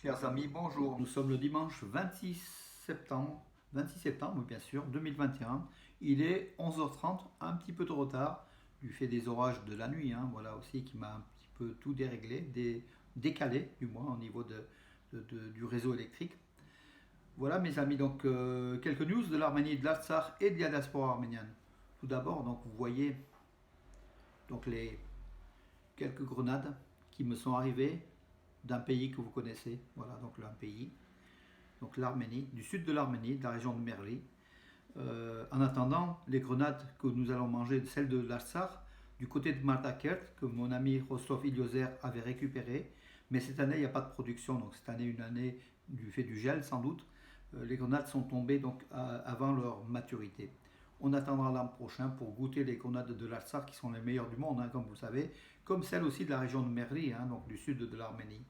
Chers amis, bonjour. Nous sommes le dimanche 26 septembre bien sûr, 2021. Il est 11h30, un petit peu de retard du fait des orages de la nuit, voilà aussi qui m'a un petit peu tout déréglé, décalé du moins au niveau du réseau électrique. Voilà mes amis, donc quelques news de l'Arménie, de l'Artsakh et de la diaspora arménienne. Tout d'abord, donc vous voyez donc les quelques grenades qui me sont arrivées d'un pays que vous connaissez, voilà donc un pays, donc l'Arménie, du sud de l'Arménie, de la région de Merli. En attendant, les grenades que nous allons manger, celles de l'Artsakh, du côté de Martakert, que mon ami Rostov Iliozer avait récupéré, mais cette année il n'y a pas de production, donc cette année une année du fait du gel sans doute. Les grenades sont tombées donc avant leur maturité. On attendra l'an prochain pour goûter les grenades de l'Artsakh qui sont les meilleures du monde, comme vous le savez, comme celles aussi de la région de Merli, donc du sud de l'Arménie.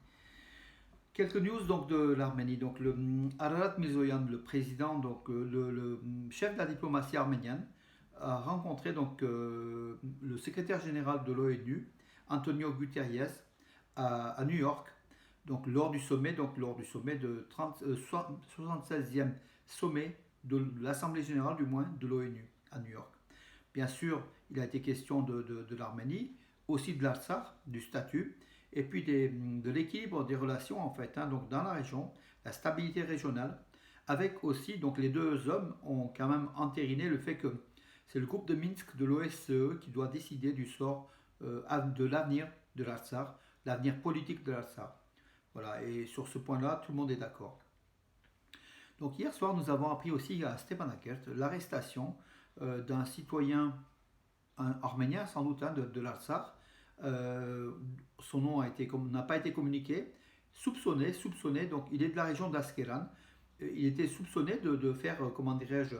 Quelques news donc de l'Arménie. Donc le Ararat Mirzoyan, le président, donc le chef de la diplomatie arménienne, a rencontré donc le secrétaire général de l'ONU, Antonio Guterres, à New York, donc lors du sommet, de 76e sommet de l'Assemblée générale du moins de l'ONU à New York. Bien sûr, il a été question de l'Arménie, aussi de l'Artsakh, du statut, et puis de l'équilibre des relations en fait, donc dans la région, la stabilité régionale, avec aussi, donc les deux hommes ont quand même entériné le fait que c'est le groupe de Minsk de l'OSCE qui doit décider du sort de l'avenir de l'Artsakh, l'avenir politique de l'Artsakh. Voilà, et sur ce point-là, tout le monde est d'accord. Donc hier soir, nous avons appris aussi à Stepanakert l'arrestation d'un citoyen arménien, sans doute, de l'Artsakh. Son nom n'a pas été communiqué, soupçonné, donc il est de la région d'Askeran. Il était soupçonné de faire, comment dirais-je,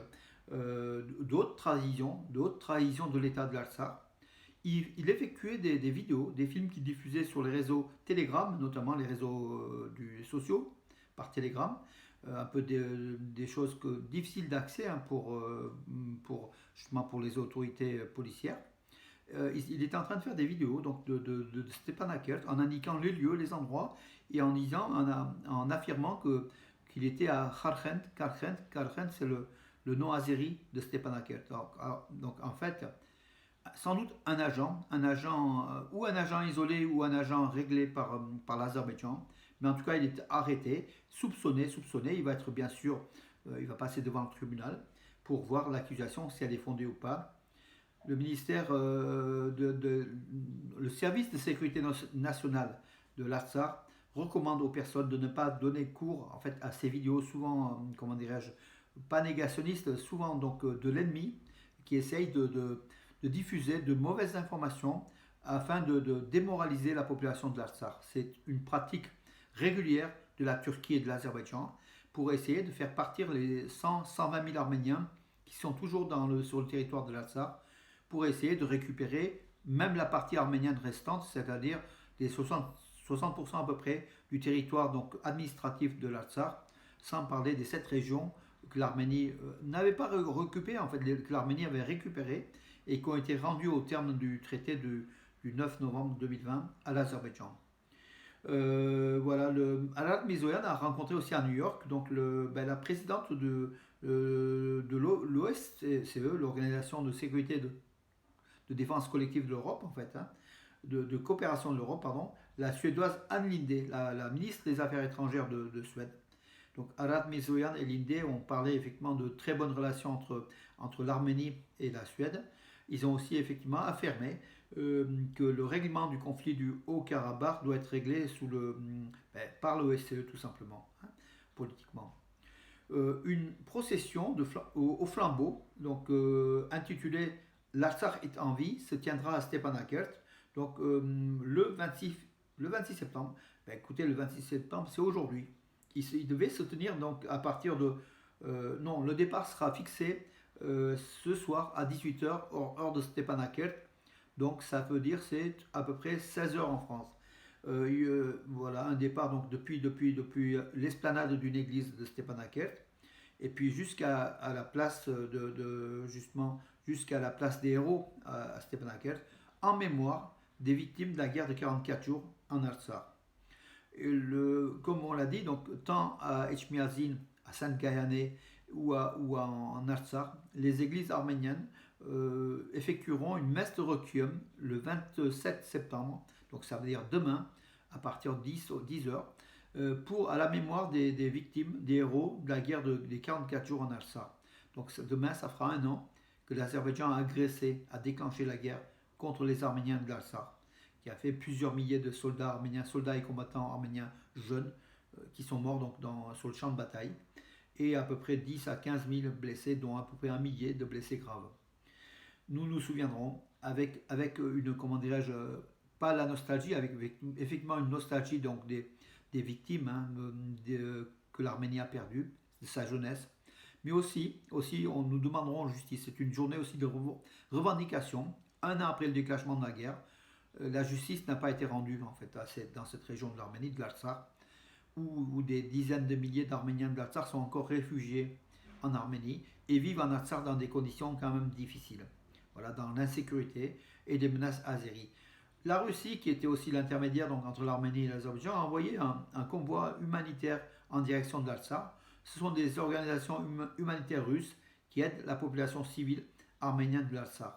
d'autres trahisons de l'État de l'Artsakh. Il effectuait des vidéos, des films qu'il diffusait sur les réseaux Telegram, notamment les réseaux sociaux, par Telegram, un peu des choses difficiles d'accès justement pour les autorités policières. Il était en train de faire des vidéos donc de Stepanakert en indiquant les lieux, les endroits et en affirmant qu'il était à Kharkent. Kharkent, c'est le nom azéri de Stepanakert. Donc en fait, sans doute un agent ou un agent isolé ou un agent réglé par l'Azerbaïdjan, mais en tout cas il est arrêté, soupçonné. Il va être bien sûr, il va passer devant le tribunal pour voir l'accusation si elle est fondée ou pas. Le ministère, le service de sécurité nationale de l'Artsakh recommande aux personnes de ne pas donner cours en fait à ces vidéos souvent, comment dirais-je, pas négationnistes, souvent donc de l'ennemi qui essaye de diffuser de mauvaises informations afin de démoraliser la population de l'Artsakh. C'est une pratique régulière de la Turquie et de l'Azerbaïdjan pour essayer de faire partir les 100-120 000 Arméniens qui sont toujours sur le territoire de l'Artsakh pour essayer de récupérer même la partie arménienne restante, c'est-à-dire les 60% à peu près du territoire donc administratif de l'Artsakh, sans parler des 7 régions que l'Arménie n'avait pas récupérées, en fait, que l'Arménie avait récupérées et qui ont été rendues au terme du traité du 9 novembre 2020 à l'Azerbaïdjan. Voilà, Alat Mizoyan a rencontré aussi à New York donc la présidente de l'OSCE, l'Organisation de sécurité de défense collective de l'Europe, en fait, de coopération de l'Europe, pardon, la suédoise Ann Linde, la ministre des Affaires étrangères de Suède. Donc Arat Mirzoyan et Linde ont parlé effectivement de très bonnes relations entre l'Arménie et la Suède. Ils ont aussi effectivement affirmé que le règlement du conflit du Haut-Karabakh doit être réglé par l'OSCE tout simplement, politiquement. Une procession au flambeau, donc intitulée L'Artsakh est en vie, se tiendra à Stepanakert, donc le 26 septembre. Écoutez, le 26 septembre, c'est aujourd'hui. Il devait se tenir donc à partir de... non, le départ sera fixé ce soir à 18h, heure de Stepanakert. Donc ça veut dire c'est à peu près 16h en France. Voilà, un départ donc depuis l'esplanade d'une église de Stepanakert et puis jusqu'à la place justement jusqu'à la place des héros à Stepanakert en mémoire des victimes de la guerre de 44 jours en Artsakh. Comme on l'a dit, donc tant à Etchmiadzin, à Saint-Gayané en Artsakh, les églises arméniennes effectueront une messe de requiem le 27 septembre, donc ça veut dire demain, à partir de 10 heures, à la mémoire des victimes, des héros de la guerre des 44 jours en Artsakh. Donc demain, ça fera un an que l'Azerbaïdjan a agressé, a déclenché la guerre contre les Arméniens de l'Artsakh, qui a fait plusieurs milliers de soldats arméniens, soldats et combattants arméniens jeunes, qui sont morts donc sur le champ de bataille, et à peu près 10 à 15 000 blessés, dont à peu près un millier de blessés graves. Nous nous souviendrons avec une, comment dirais-je, pas la nostalgie, avec effectivement une nostalgie donc des victimes que l'Arménie a perdues, de sa jeunesse, mais aussi on nous demanderons justice. C'est une journée aussi de revendication. Un an après le déclenchement de la guerre, la justice n'a pas été rendue en fait dans cette région de l'Arménie, de l'Artsakh, où des dizaines de milliers d'Arméniens de l'Artsakh sont encore réfugiés en Arménie et vivent en Artsakh dans des conditions quand même difficiles. Voilà, dans l'insécurité et des menaces azéries. La Russie, qui était aussi l'intermédiaire donc, entre l'Arménie et l'Azerbaïdjan, a envoyé un convoi humanitaire en direction de l'Artsakh. Ce sont des organisations humanitaires russes qui aident la population civile arménienne de l'Artsakh.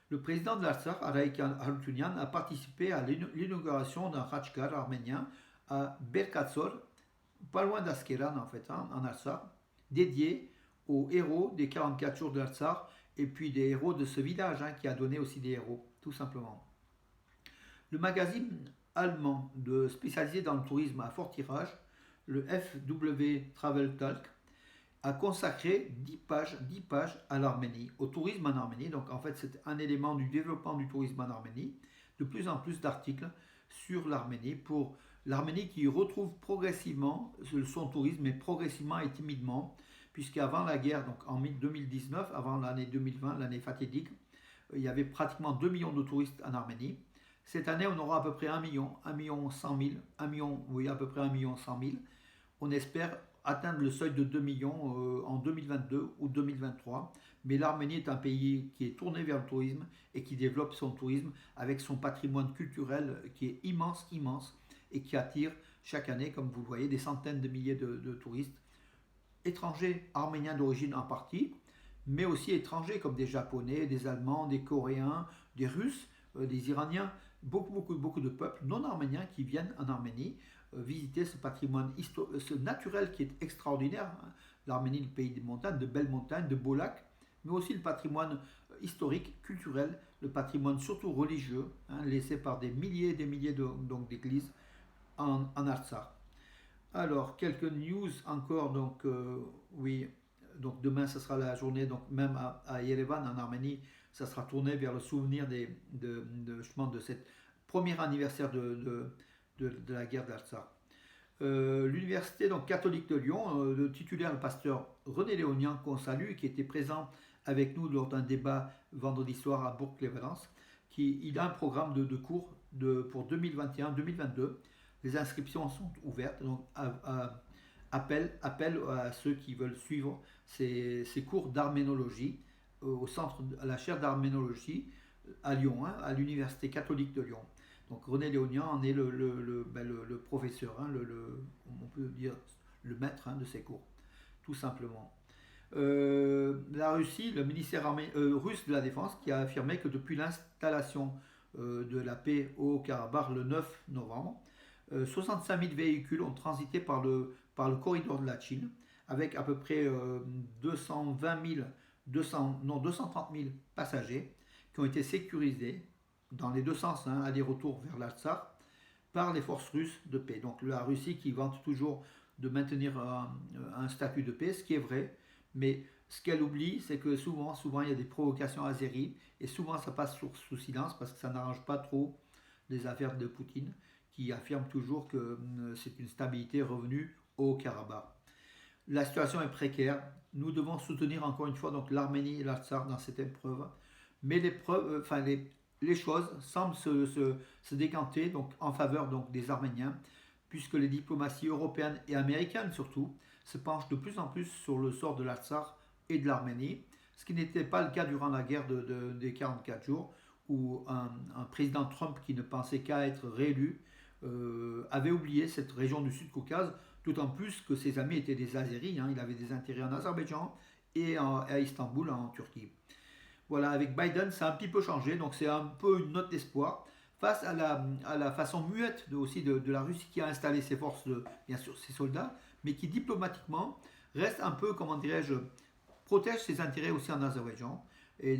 Le président de l'Artsakh, Araïk Harutyunyan, a participé à l'inauguration d'un Khachkar arménien à Berkatsor, pas loin d'Askeran en fait, en Artsakh, dédié aux héros des 44 jours de l'Artsakh et puis des héros de ce village qui a donné aussi des héros, tout simplement. Le magazine allemand spécialisé dans le tourisme à fort tirage, le FW Travel Talk, a consacré 10 pages à l'Arménie, au tourisme en Arménie. Donc en fait, c'est un élément du développement du tourisme en Arménie. De plus en plus d'articles sur l'Arménie, pour l'Arménie qui retrouve progressivement son tourisme, mais progressivement et timidement, puisqu'avant la guerre, donc en 2019, avant l'année 2020, l'année fatidique, il y avait pratiquement 2 millions de touristes en Arménie. Cette année, on aura à peu près 1 million 100 000, oui, à peu près 1 million 100 000. On espère atteindre le seuil de 2 millions en 2022 ou 2023. Mais l'Arménie est un pays qui est tourné vers le tourisme et qui développe son tourisme avec son patrimoine culturel qui est immense, immense, et qui attire chaque année, comme vous le voyez, des centaines de milliers de touristes étrangers, arméniens d'origine en partie, mais aussi étrangers comme des Japonais, des Allemands, des Coréens, des Russes, des Iraniens, beaucoup de peuples non arméniens qui viennent en Arménie visiter ce patrimoine ce naturel qui est extraordinaire. L'Arménie, le pays des montagnes, de belles montagnes, de beaux lacs, mais aussi le patrimoine historique, culturel, le patrimoine surtout religieux, laissé par des milliers et des milliers d'églises en Artsakh. Alors, quelques news encore. Donc, oui, donc demain, ce sera la journée, donc même à Yerevan, en Arménie, ça sera tourné vers le souvenir justement de cette premier anniversaire de la guerre d'Artsakh. L'université donc, catholique de Lyon, le titulaire, le pasteur René Léonian, qu'on salue, qui était présent avec nous lors d'un débat vendredi soir à Bourg-Clévalence, il a un programme de cours pour 2021-2022. Les inscriptions sont ouvertes, donc appel à ceux qui veulent suivre ces cours d'arménologie à la chaire d'arménologie à Lyon, à l'université catholique de Lyon. Donc René Léonian en est le professeur, on peut dire le maître de ces cours, tout simplement. La Russie, le ministère russe de la Défense, qui a affirmé que depuis l'installation de la paix au Karabakh le 9 novembre, 65 000 véhicules ont transité par le corridor de la Chine, avec à peu près 230 000 passagers qui ont été sécurisés dans les deux sens, aller-retour vers l'Artsakh, par les forces russes de paix. Donc la Russie qui vante toujours de maintenir un statut de paix, ce qui est vrai, mais ce qu'elle oublie, c'est que souvent il y a des provocations azéries, et souvent ça passe sous silence parce que ça n'arrange pas trop les affaires de Poutine, qui affirme toujours que c'est une stabilité revenue au Karabakh. La situation est précaire. Nous devons soutenir encore une fois donc l'Arménie et l'Artsakh dans cette épreuve, mais les choses semblent se décanter donc, en faveur donc, des Arméniens, puisque les diplomaties européennes et américaines surtout se penchent de plus en plus sur le sort de l'Artsakh et de l'Arménie, ce qui n'était pas le cas durant la guerre des 44 jours, où un président Trump qui ne pensait qu'à être réélu avait oublié cette région du Sud-Caucase, d'autant plus que ses amis étaient des Azéris, hein, il avait des intérêts en Azerbaïdjan et à Istanbul, en Turquie. Voilà, avec Biden, ça a un petit peu changé, donc c'est un peu une note d'espoir face à la façon muette aussi de la Russie qui a installé ses forces, bien sûr ses soldats, mais qui diplomatiquement reste un peu, comment dirais-je, protège ses intérêts aussi en Azerbaïdjan. Et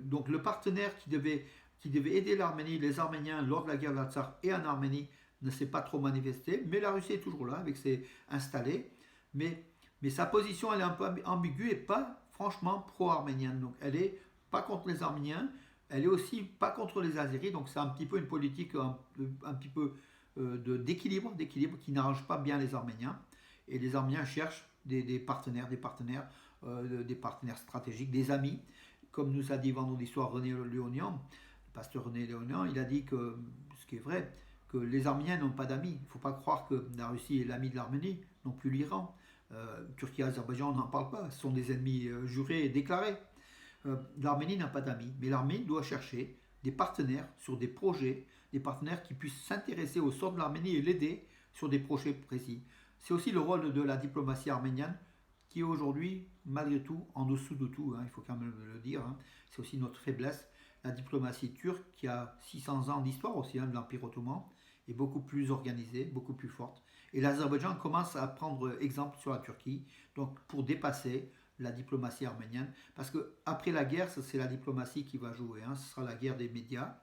donc le partenaire qui devait aider l'Arménie, les Arméniens lors de la guerre de l'Artsakh et en Arménie, ne s'est pas trop manifesté, mais la Russie est toujours là avec ses installés. Mais, mais sa position elle est un peu ambiguë et pas franchement pro-arménienne. Donc elle est pas contre les Arméniens, elle est aussi pas contre les Azéris. Donc c'est un petit peu une politique un petit peu d'équilibre qui n'arrange pas bien les Arméniens. Et les Arméniens cherchent des partenaires stratégiques, des amis. Comme nous a dit vendredi soir René Léonian, le pasteur René Léonian, il a dit que, ce qui est vrai, que les Arméniens n'ont pas d'amis. Il ne faut pas croire que la Russie est l'ami de l'Arménie, non plus l'Iran. Turquie et Azerbaïdjan, on n'en parle pas, ce sont des ennemis jurés et déclarés. L'Arménie n'a pas d'amis, mais l'Arménie doit chercher des partenaires sur des projets, des partenaires qui puissent s'intéresser au sort de l'Arménie et l'aider sur des projets précis. C'est aussi le rôle de la diplomatie arménienne qui est aujourd'hui, malgré tout, en dessous de tout, hein, il faut quand même le dire, hein, c'est aussi notre faiblesse. La diplomatie turque, qui a 600 ans d'histoire aussi hein, de l'Empire ottoman, est beaucoup plus organisée, beaucoup plus forte. Et l'Azerbaïdjan commence à prendre exemple sur la Turquie, donc pour dépasser la diplomatie arménienne, parce que après la guerre, c'est la diplomatie qui va jouer. Hein, ce sera la guerre des médias,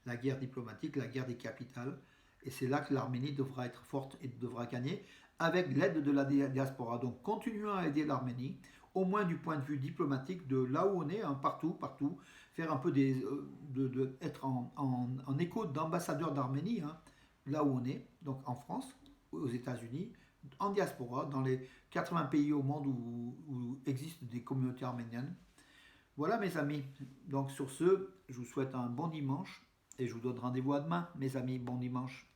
la guerre diplomatique, la guerre des capitales, et c'est là que l'Arménie devra être forte et devra gagner avec l'aide de la diaspora. Donc continuons à aider l'Arménie, au moins du point de vue diplomatique, de là où on est, hein, partout, faire un peu être en écho d'ambassadeur d'Arménie, hein, là où on est, donc en France, aux États-Unis, en diaspora, dans les 80 pays au monde où existent des communautés arméniennes. Voilà mes amis. Donc sur ce, je vous souhaite un bon dimanche et je vous donne rendez-vous à demain, mes amis. Bon dimanche.